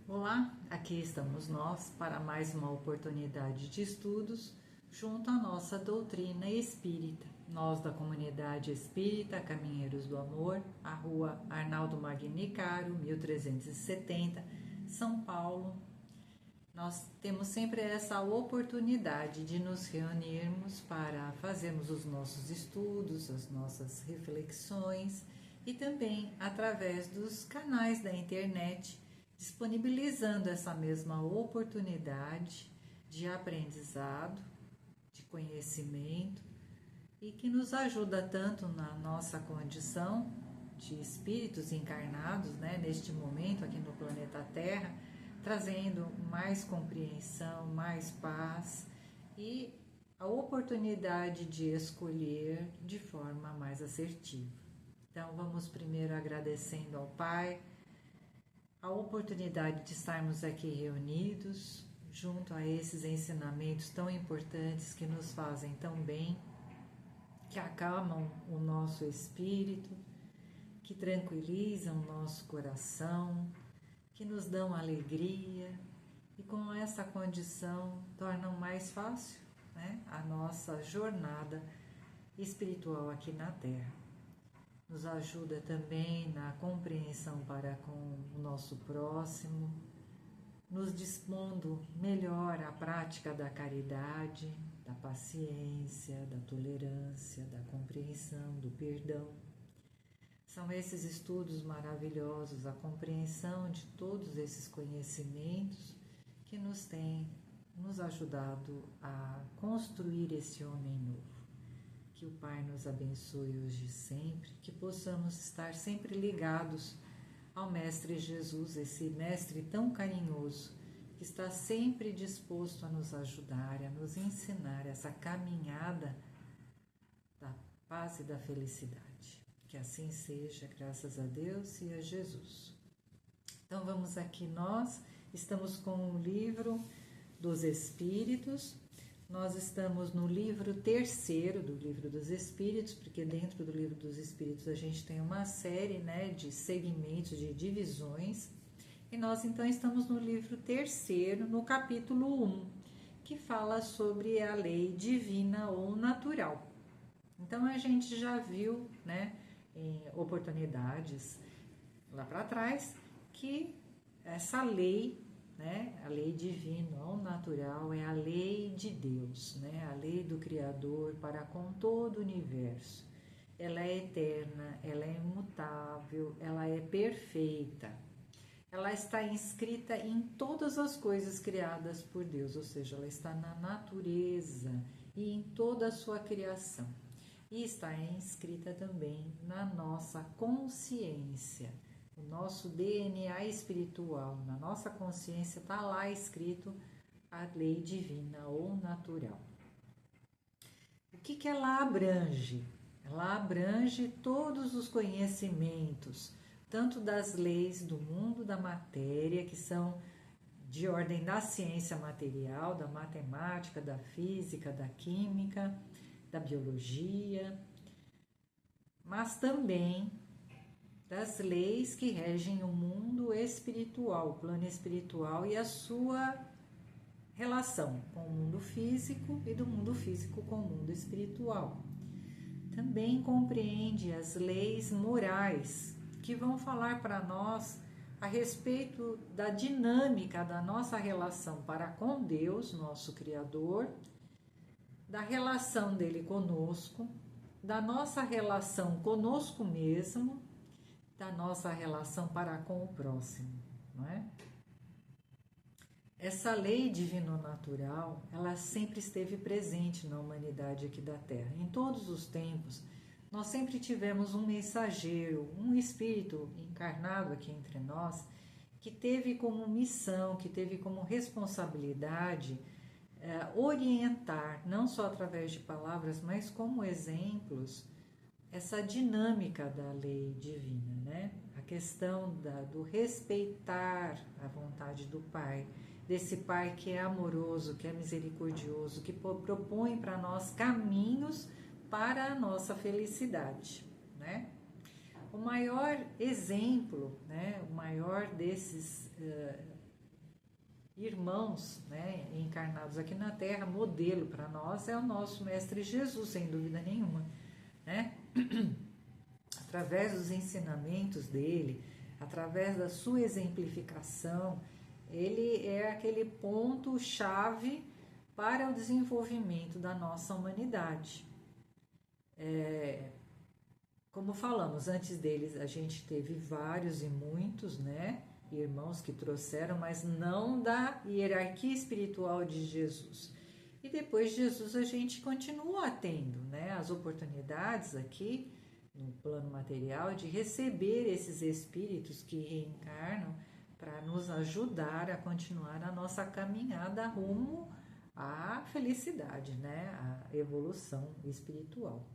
Olá, aqui estamos nós para mais uma oportunidade de estudos junto à nossa doutrina espírita. Nós da comunidade espírita Caminheiros do Amor, a rua Arnaldo Magnicaro, 1370, São Paulo. Nós temos sempre essa oportunidade de nos reunirmos para fazermos os nossos estudos, as nossas reflexões e também através dos canais da internet, disponibilizando essa mesma oportunidade de aprendizado, de conhecimento e que nos ajuda tanto na nossa condição de espíritos encarnados, neste momento aqui no planeta Terra, trazendo mais compreensão, mais paz e a oportunidade de escolher de forma mais assertiva. Então, vamos primeiro agradecendo ao Pai a oportunidade de estarmos aqui reunidos junto a esses ensinamentos tão importantes que nos fazem tão bem, que acalmam o nosso espírito, que tranquilizam o nosso coração, que nos dão alegria e com essa condição tornam mais fácil, a nossa jornada espiritual aqui na Terra. Nos ajuda também na compreensão para com o nosso próximo, nos dispondo melhor à prática da caridade, da paciência, da tolerância, da compreensão, do perdão. São esses estudos maravilhosos, a compreensão de todos esses conhecimentos que nos têm nos ajudado a construir esse homem novo. Que o Pai nos abençoe hoje e sempre, que possamos estar sempre ligados ao Mestre Jesus, esse Mestre tão carinhoso, que está sempre disposto a nos ajudar, a nos ensinar essa caminhada da paz e da felicidade. Que assim seja, graças a Deus e a Jesus. Então vamos aqui, nós estamos com o livro dos Espíritos. Nós estamos no livro terceiro do Livro dos Espíritos, porque dentro do Livro dos Espíritos a gente tem uma série de segmentos, de divisões, e nós então estamos no livro terceiro, no capítulo 1, que fala sobre a lei divina ou natural. Então a gente já viu, em oportunidades lá para trás, que essa lei, a lei divina ou natural é a lei de Deus, a lei do Criador para com todo o universo. Ela é eterna, ela é imutável, ela é perfeita. Ela está inscrita em todas as coisas criadas por Deus, ou seja, ela está na natureza e em toda a sua criação. E está inscrita também na nossa consciência, o nosso DNA espiritual, na nossa consciência está lá escrito a lei divina ou natural. O que ela abrange? Ela abrange todos os conhecimentos, tanto das leis do mundo da matéria, que são de ordem da ciência material, da matemática, da física, da química, da biologia, mas também das leis que regem o mundo espiritual, o plano espiritual e a sua relação com o mundo físico e do mundo físico com o mundo espiritual. Também compreende as leis morais, que vão falar para nós a respeito da dinâmica da nossa relação para com Deus, nosso Criador, da relação dele conosco, da nossa relação conosco mesmo, da nossa relação para com o próximo, não é? Essa lei divino-natural, ela sempre esteve presente na humanidade aqui da Terra. Em todos os tempos, nós sempre tivemos um mensageiro, um espírito encarnado aqui entre nós, que teve como missão, que teve como responsabilidade orientar, não só através de palavras, mas como exemplos, essa dinâmica da lei divina, A questão do respeitar a vontade do Pai, desse Pai que é amoroso, que é misericordioso, que propõe para nós caminhos para a nossa felicidade, O maior exemplo, o maior desses irmãos, né, encarnados aqui na Terra, modelo para nós é o nosso Mestre Jesus, sem dúvida nenhuma, né? Através dos ensinamentos dele, através da sua exemplificação, ele é aquele ponto-chave para o desenvolvimento da nossa humanidade. Como falamos, antes deles a gente teve vários e muitos, né, irmãos que trouxeram, mas não da hierarquia espiritual de Jesus. E depois de Jesus a gente continua tendo, né, as oportunidades aqui no plano material de receber esses espíritos que reencarnam para nos ajudar a continuar a nossa caminhada rumo à felicidade, né, à evolução espiritual.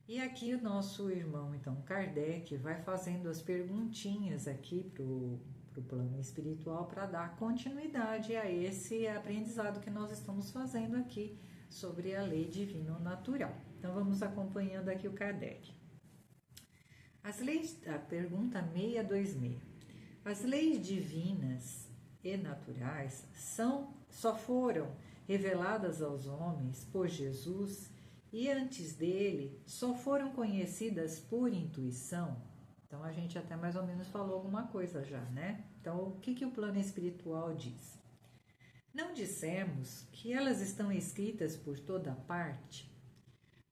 E aqui o nosso irmão, então, Kardec, vai fazendo as perguntinhas aqui para o plano espiritual para dar continuidade a esse aprendizado que nós estamos fazendo aqui sobre a lei divina natural. Então, vamos acompanhando aqui o Kardec. As leis, a pergunta 626. As leis divinas e naturais só foram reveladas aos homens por Jesus e antes dele só foram conhecidas por intuição. Então a gente até mais ou menos falou alguma coisa já, né? Então o que o plano espiritual diz? Não dissemos que elas estão escritas por toda parte?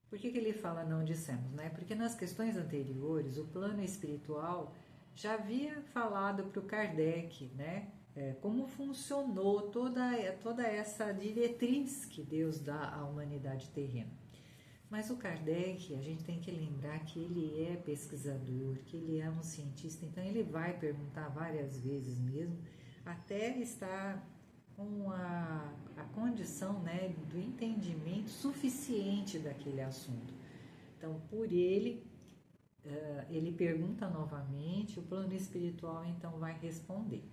Por que ele fala não dissemos, né? Porque nas questões anteriores o plano espiritual já havia falado para o Kardec, né? Como funcionou toda essa diretriz que Deus dá à humanidade terrena. Mas o Kardec, a gente tem que lembrar que ele é pesquisador, que ele é um cientista, então ele vai perguntar várias vezes mesmo, até estar com a condição, né, do entendimento suficiente daquele assunto. Então, por ele pergunta novamente, o plano espiritual então vai responder.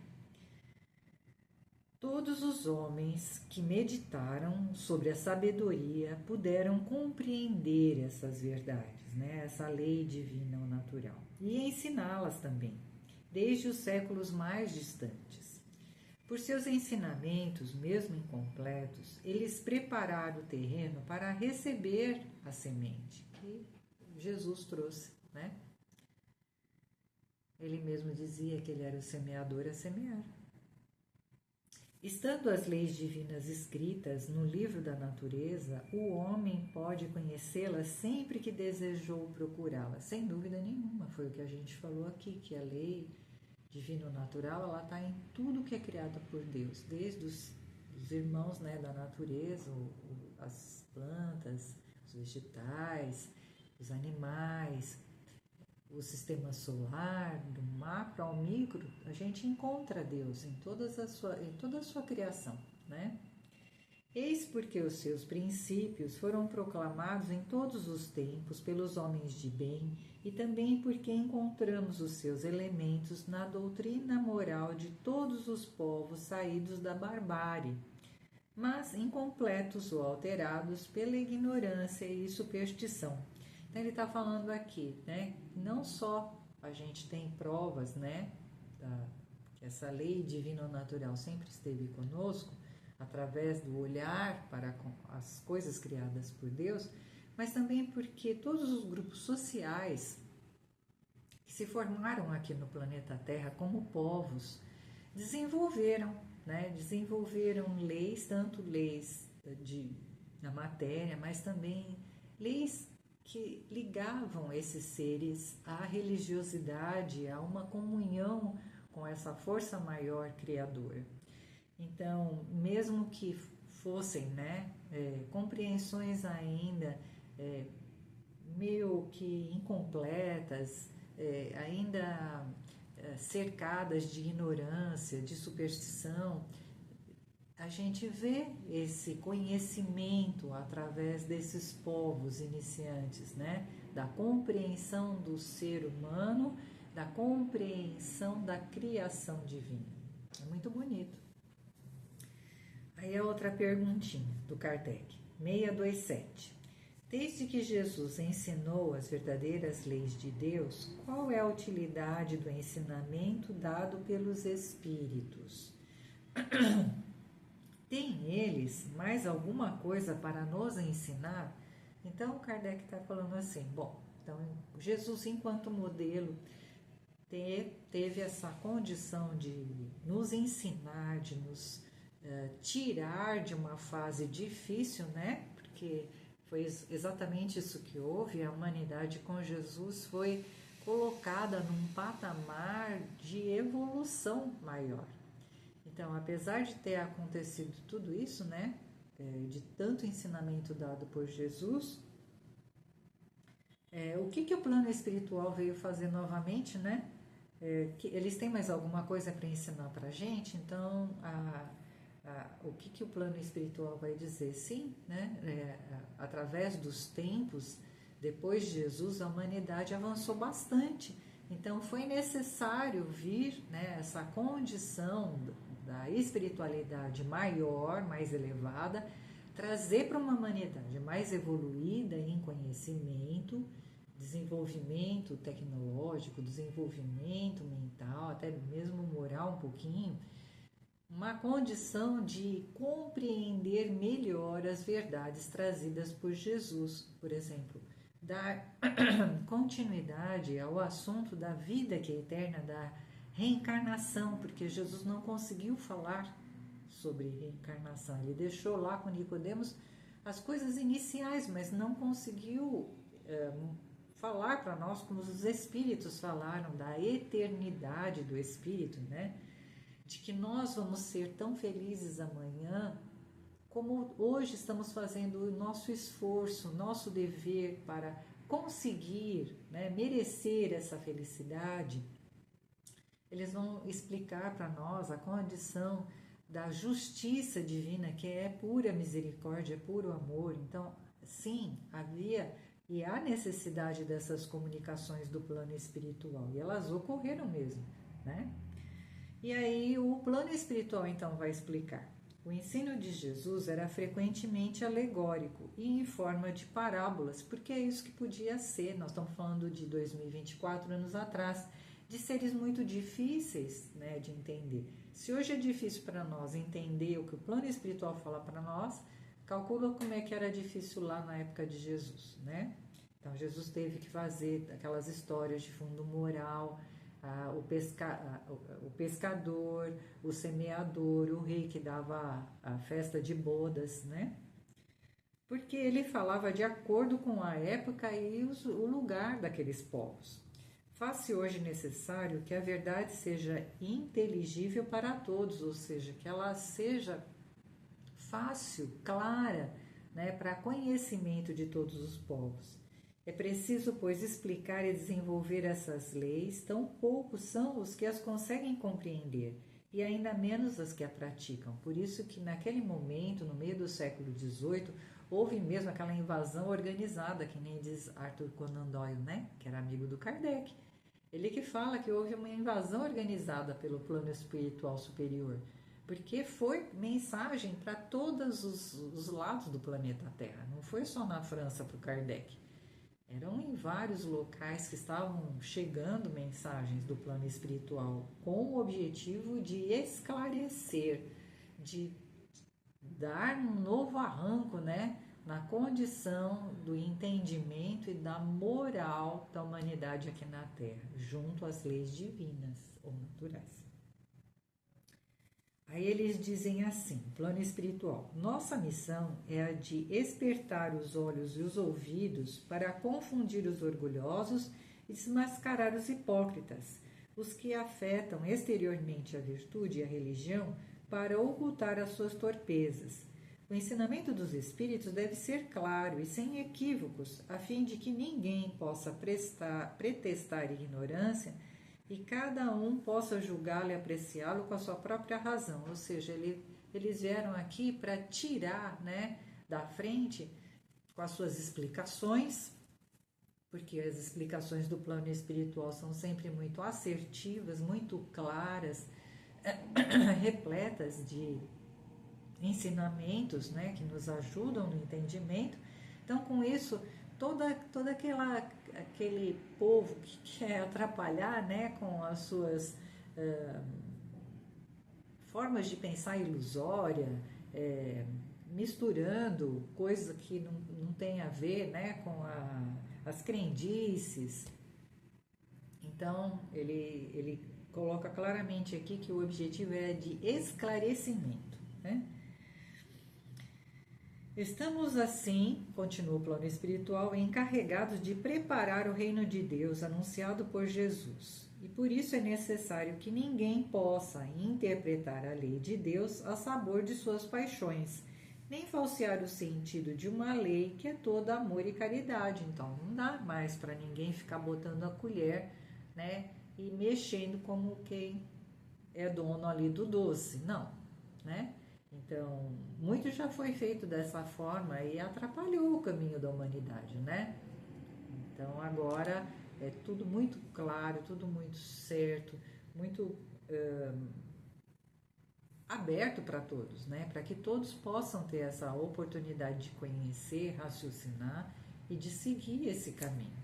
Todos os homens que meditaram sobre a sabedoria puderam compreender essas verdades, né? Essa lei divina ou natural, e ensiná-las também, desde os séculos mais distantes. Por seus ensinamentos, mesmo incompletos, eles prepararam o terreno para receber a semente que Jesus trouxe, né? Ele mesmo dizia que ele era o semeador a semear. Estando as leis divinas escritas no livro da natureza, o homem pode conhecê-las sempre que desejou procurá-las, sem dúvida nenhuma. Foi o que a gente falou aqui, que a lei divino-natural ela está em tudo que é criado por Deus, desde os irmãos, né, da natureza, as plantas, os vegetais, os animais, o sistema solar, do macro ao micro, a gente encontra Deus em toda a sua criação, né? Eis porque os seus princípios foram proclamados em todos os tempos pelos homens de bem e também porque encontramos os seus elementos na doutrina moral de todos os povos saídos da barbárie, mas incompletos ou alterados pela ignorância e superstição. Então ele está falando aqui, né? Não só a gente tem provas, né, que essa lei divino-natural sempre esteve conosco, através do olhar para as coisas criadas por Deus, mas também porque todos os grupos sociais que se formaram aqui no planeta Terra como povos desenvolveram, né? Desenvolveram leis, tanto leis da matéria, mas também leis que ligavam esses seres à religiosidade, a uma comunhão com essa força maior criadora. Então, mesmo que fossem, né, compreensões ainda meio que incompletas, ainda cercadas de ignorância, de superstição, a gente vê esse conhecimento através desses povos iniciantes, né? Da compreensão do ser humano, da compreensão da criação divina. É muito bonito. Aí a outra perguntinha do Kardec, 627. Desde que Jesus ensinou as verdadeiras leis de Deus, qual é a utilidade do ensinamento dado pelos Espíritos? Tem eles mais alguma coisa para nos ensinar? Então, Kardec está falando assim, bom, então Jesus enquanto modelo teve essa condição de nos ensinar, de nos tirar de uma fase difícil, né? Porque foi exatamente isso que houve, a humanidade com Jesus foi colocada num patamar de evolução maior. Então, apesar de ter acontecido tudo isso, né, de tanto ensinamento dado por Jesus, o que o plano espiritual veio fazer novamente, né? Eles têm mais alguma coisa para ensinar para a gente, então o que o plano espiritual vai dizer? Sim, né? Através dos tempos, depois de Jesus, a humanidade avançou bastante. Então foi necessário vir, né, essa condição da espiritualidade maior, mais elevada, trazer para uma humanidade mais evoluída em conhecimento, desenvolvimento tecnológico, desenvolvimento mental, até mesmo moral um pouquinho, uma condição de compreender melhor as verdades trazidas por Jesus, por exemplo, dar continuidade ao assunto da vida que é eterna, da reencarnação, porque Jesus não conseguiu falar sobre reencarnação, ele deixou lá com Nicodemos as coisas iniciais, mas não conseguiu falar para nós como os espíritos falaram da eternidade do espírito, né? De que nós vamos ser tão felizes amanhã como hoje estamos fazendo o nosso esforço, nosso dever para conseguir, né, merecer essa felicidade. Eles vão explicar para nós a condição da justiça divina, que é pura misericórdia, é puro amor. Então, sim, havia e há necessidade dessas comunicações do plano espiritual, e elas ocorreram mesmo, né? E aí o plano espiritual então vai explicar. O ensino de Jesus era frequentemente alegórico e em forma de parábolas, porque é isso que podia ser. Nós estamos falando de 2024 anos atrás, de seres muito difíceis, né, de entender. Se hoje é difícil para nós entender o que o plano espiritual fala para nós, calcula como é que era difícil lá na época de Jesus, né? Então Jesus teve que fazer aquelas histórias de fundo moral, o pescador, o semeador, o rei que dava a festa de bodas, né? Porque ele falava de acordo com a época e o lugar daqueles povos. Faz-se hoje necessário que a verdade seja inteligível para todos, ou seja, que ela seja fácil, clara, né, para conhecimento de todos os povos. É preciso, pois, explicar e desenvolver essas leis, tão poucos são os que as conseguem compreender, e ainda menos as que a praticam. Por isso que naquele momento, no meio do século XVIII, houve mesmo aquela invasão organizada, que nem diz Arthur Conan Doyle, né, que era amigo do Kardec. Ele que fala que houve uma invasão organizada pelo plano espiritual superior, porque foi mensagem para todos os lados do planeta Terra, não foi só na França para o Kardec. Eram em vários locais que estavam chegando mensagens do plano espiritual com o objetivo de esclarecer, de dar um novo arranco, né, na condição do entendimento e da moral da humanidade aqui na Terra, junto às leis divinas ou naturais. Aí eles dizem assim, plano espiritual, nossa missão é a de espertar os olhos e os ouvidos para confundir os orgulhosos e desmascarar os hipócritas, os que afetam exteriormente a virtude e a religião para ocultar as suas torpezas. O ensinamento dos espíritos deve ser claro e sem equívocos, a fim de que ninguém possa pretextar ignorância e cada um possa julgá-lo e apreciá-lo com a sua própria razão. Ou seja, eles vieram aqui para tirar, né, da frente com as suas explicações, porque as explicações do plano espiritual são sempre muito assertivas, muito claras, repletas de ensinamentos, né, que nos ajudam no entendimento. Então, com isso, todo aquele povo que quer atrapalhar, né, com as suas formas de pensar ilusória, misturando coisas que não tem a ver, né, com as crendices. Então, ele coloca claramente aqui que o objetivo é de esclarecimento, né? Estamos assim, continua o plano espiritual, encarregados de preparar o reino de Deus anunciado por Jesus. E por isso é necessário que ninguém possa interpretar a lei de Deus a sabor de suas paixões, nem falsear o sentido de uma lei que é toda amor e caridade. Então, não dá mais para ninguém ficar botando a colher, né, e mexendo como quem é dono ali do doce. Não, né? Então, muito já foi feito dessa forma e atrapalhou o caminho da humanidade, né? Então, agora é tudo muito claro, tudo muito certo, muito aberto para todos, né? Para que todos possam ter essa oportunidade de conhecer, raciocinar e de seguir esse caminho.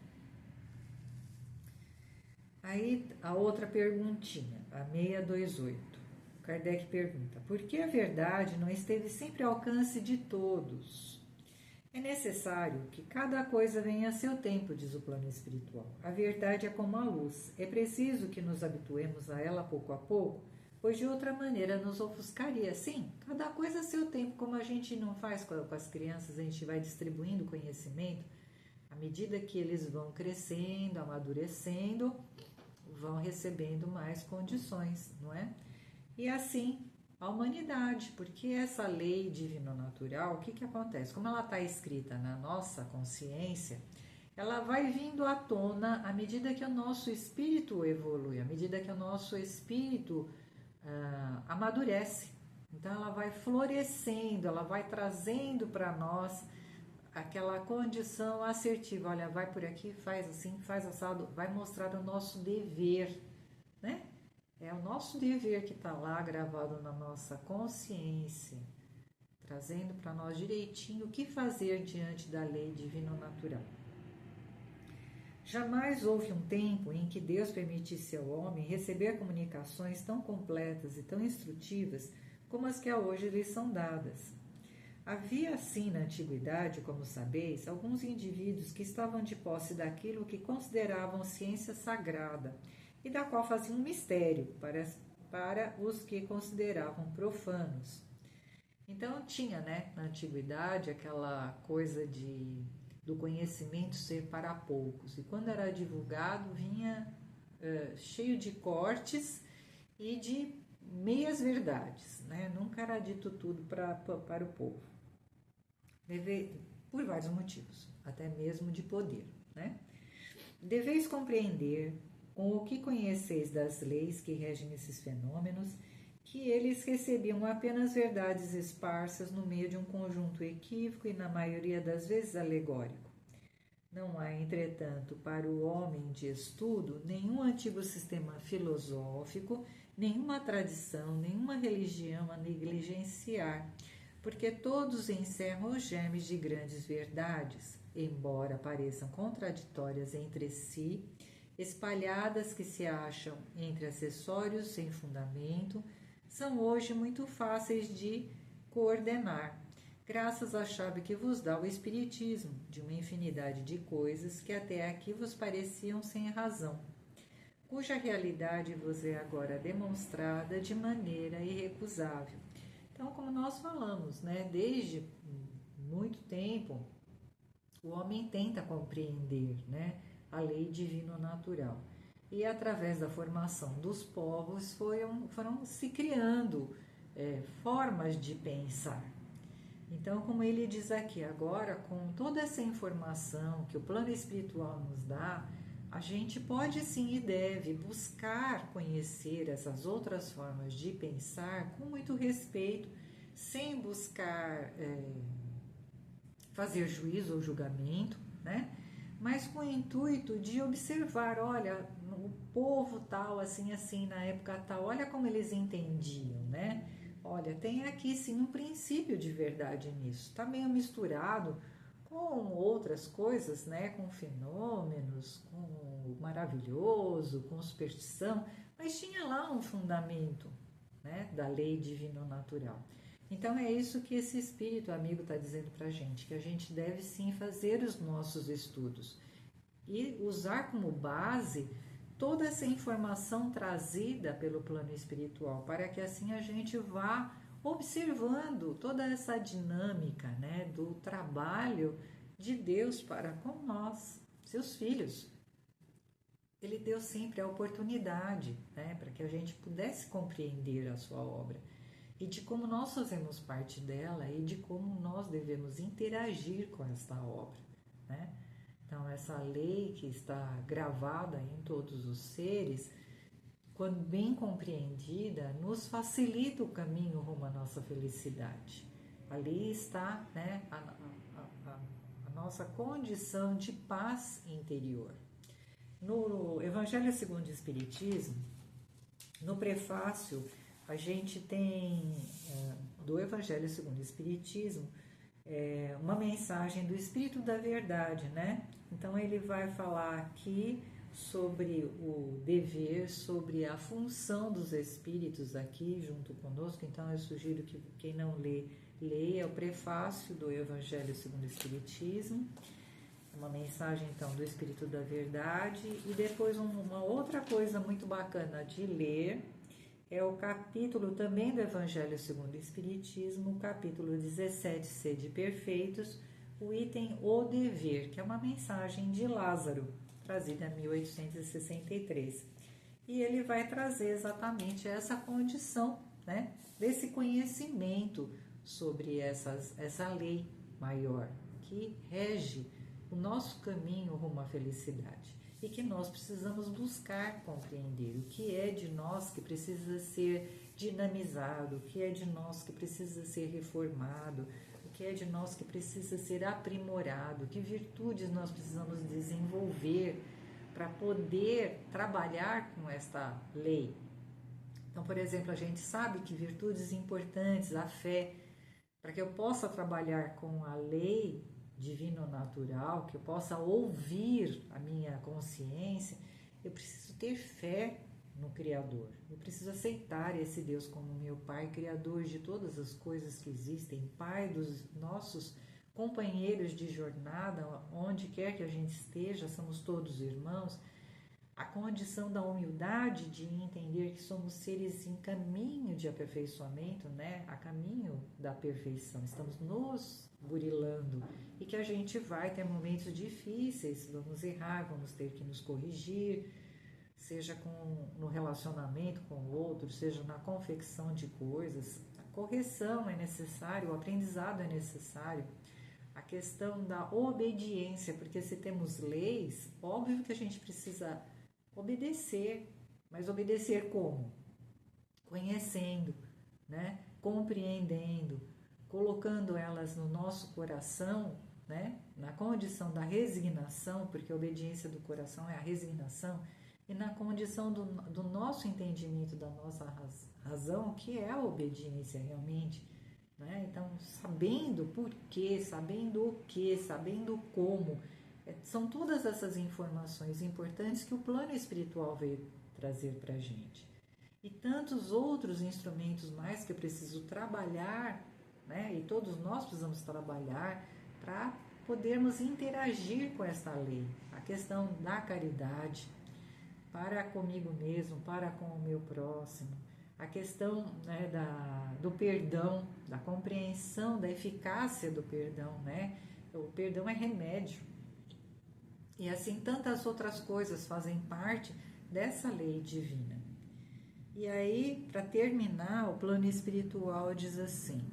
Aí, a outra perguntinha, a 628. Kardec pergunta: por que a verdade não esteve sempre ao alcance de todos? É necessário que cada coisa venha a seu tempo, diz o plano espiritual. A verdade é como a luz. É preciso que nos habituemos a ela pouco a pouco, pois de outra maneira nos ofuscaria. Sim, cada coisa a seu tempo, como a gente não faz com as crianças, a gente vai distribuindo conhecimento. À medida que eles vão crescendo, amadurecendo, vão recebendo mais condições, não é? E assim a humanidade, porque essa lei divino-natural, o que acontece? Como ela está escrita na nossa consciência, ela vai vindo à tona à medida que o nosso espírito evolui, à medida que o nosso espírito amadurece. Então ela vai florescendo, ela vai trazendo para nós aquela condição assertiva. Olha, vai por aqui, faz assim, faz assado, vai mostrar o nosso dever, né? É o nosso dever que está lá gravado na nossa consciência, trazendo para nós direitinho o que fazer diante da lei divino-natural. Jamais houve um tempo em que Deus permitisse ao homem receber comunicações tão completas e tão instrutivas como as que hoje lhes são dadas. Havia assim na antiguidade, como sabeis, alguns indivíduos que estavam de posse daquilo que consideravam ciência sagrada, e da qual faziam um mistério para os que consideravam profanos. Então tinha, né, na antiguidade aquela coisa do conhecimento ser para poucos, e quando era divulgado vinha cheio de cortes e de meias verdades, né? Nunca era dito tudo para o povo, por vários motivos, até mesmo de poder, né? Deveis compreender, com o que conheceis das leis que regem esses fenômenos, que eles recebiam apenas verdades esparsas no meio de um conjunto equívoco e, na maioria das vezes, alegórico. Não há, entretanto, para o homem de estudo, nenhum antigo sistema filosófico, nenhuma tradição, nenhuma religião a negligenciar, porque todos encerram os germes de grandes verdades, embora pareçam contraditórias entre si, espalhadas que se acham entre acessórios sem fundamento, são hoje muito fáceis de coordenar, graças à chave que vos dá o Espiritismo, de uma infinidade de coisas que até aqui vos pareciam sem razão, cuja realidade vos é agora demonstrada de maneira irrecusável. Então, como nós falamos, né, desde muito tempo, o homem tenta compreender, né, a lei divino-natural. E através da formação dos povos foram se criando formas de pensar. Então, como ele diz aqui, agora, com toda essa informação que o plano espiritual nos dá, a gente pode sim e deve buscar conhecer essas outras formas de pensar com muito respeito, sem buscar fazer juízo ou julgamento, né? Mas com o intuito de observar, olha, o povo tal, assim, na época tal, olha como eles entendiam, né? Olha, tem aqui sim um princípio de verdade nisso, está meio misturado com outras coisas, né? Com fenômenos, com o maravilhoso, com superstição, mas tinha lá um fundamento, né, da lei divino-natural. Então é isso que esse espírito amigo está dizendo para a gente, que a gente deve sim fazer os nossos estudos e usar como base toda essa informação trazida pelo plano espiritual, para que assim a gente vá observando toda essa dinâmica, né, do trabalho de Deus para com nós, seus filhos. Ele deu sempre a oportunidade, né, para que a gente pudesse compreender a sua obra e de como nós fazemos parte dela e de como nós devemos interagir com esta obra, né? Então, essa lei que está gravada em todos os seres, quando bem compreendida, nos facilita o caminho rumo à nossa felicidade. Ali está, né, a nossa condição de paz interior. No Evangelho segundo o Espiritismo, no prefácio, a gente tem, do Evangelho segundo o Espiritismo, uma mensagem do Espírito da Verdade, né? Então ele vai falar aqui sobre o dever, sobre a função dos espíritos aqui junto conosco. Então eu sugiro que quem não lê, leia o prefácio do Evangelho segundo o Espiritismo, uma mensagem então do Espírito da Verdade, e depois uma outra coisa muito bacana de ler é o capítulo também do Evangelho segundo o Espiritismo, o capítulo 17, Sede Perfeitos, o item O Dever, que é uma mensagem de Lázaro, trazida em 1863. E ele vai trazer exatamente essa condição, né, desse conhecimento sobre essa lei maior que rege o nosso caminho rumo à felicidade e que nós precisamos buscar compreender o que é de nós que precisa ser dinamizado, o que é de nós que precisa ser reformado, o que é de nós que precisa ser aprimorado, que virtudes nós precisamos desenvolver para poder trabalhar com esta lei. Então, por exemplo, a gente sabe que virtudes importantes, a fé, para que eu possa trabalhar com a lei divino-natural, que eu possa ouvir a minha consciência, eu preciso ter fé no Criador. Eu preciso aceitar esse Deus como meu Pai, Criador de todas as coisas que existem, Pai dos nossos companheiros de jornada, onde quer que a gente esteja, somos todos irmãos. A condição da humildade de entender que somos seres em caminho de aperfeiçoamento, né? A caminho da perfeição. Estamos nos burilando e que a gente vai ter momentos difíceis, vamos errar, vamos ter que nos corrigir, seja no relacionamento com o outro, seja na confecção de coisas. A correção é necessária, o aprendizado é necessário. A questão da obediência, porque se temos leis, óbvio que a gente precisa obedecer, mas obedecer como? Conhecendo, né? Compreendendo, colocando elas no nosso coração, né? Na condição da resignação, porque a obediência do coração é a resignação, e na condição do nosso entendimento, da nossa razão, que é a obediência realmente, né? Então, sabendo por quê, sabendo o que, sabendo como, são todas essas informações importantes que o plano espiritual veio trazer para a gente. E tantos outros instrumentos mais que eu preciso trabalhar, né? E todos nós precisamos trabalhar para podermos interagir com essa lei. A questão da caridade, para comigo mesmo, para com o meu próximo. A questão, né, do perdão, da compreensão, da eficácia do perdão, né? O perdão é remédio. E assim tantas outras coisas fazem parte dessa lei divina. E aí, para terminar, o plano espiritual diz assim: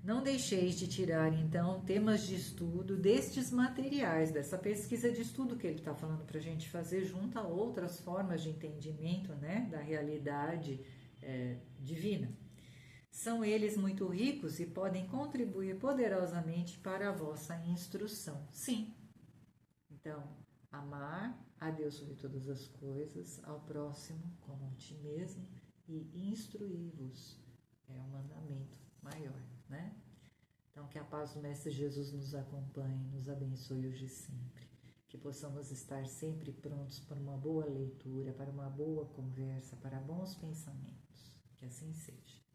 não deixeis de tirar, então, temas de estudo destes materiais, dessa pesquisa de estudo que ele está falando para a gente fazer, junto a outras formas de entendimento, né, da realidade divina. São eles muito ricos e podem contribuir poderosamente para a vossa instrução. Sim. Então, amar a Deus sobre todas as coisas, ao próximo como a ti mesmo, e instruí-vos. É um mandamento maior, né? Então, que a paz do Mestre Jesus nos acompanhe, nos abençoe hoje e sempre. que possamos estar sempre prontos para uma boa leitura, para uma boa conversa, para bons pensamentos. Que assim seja.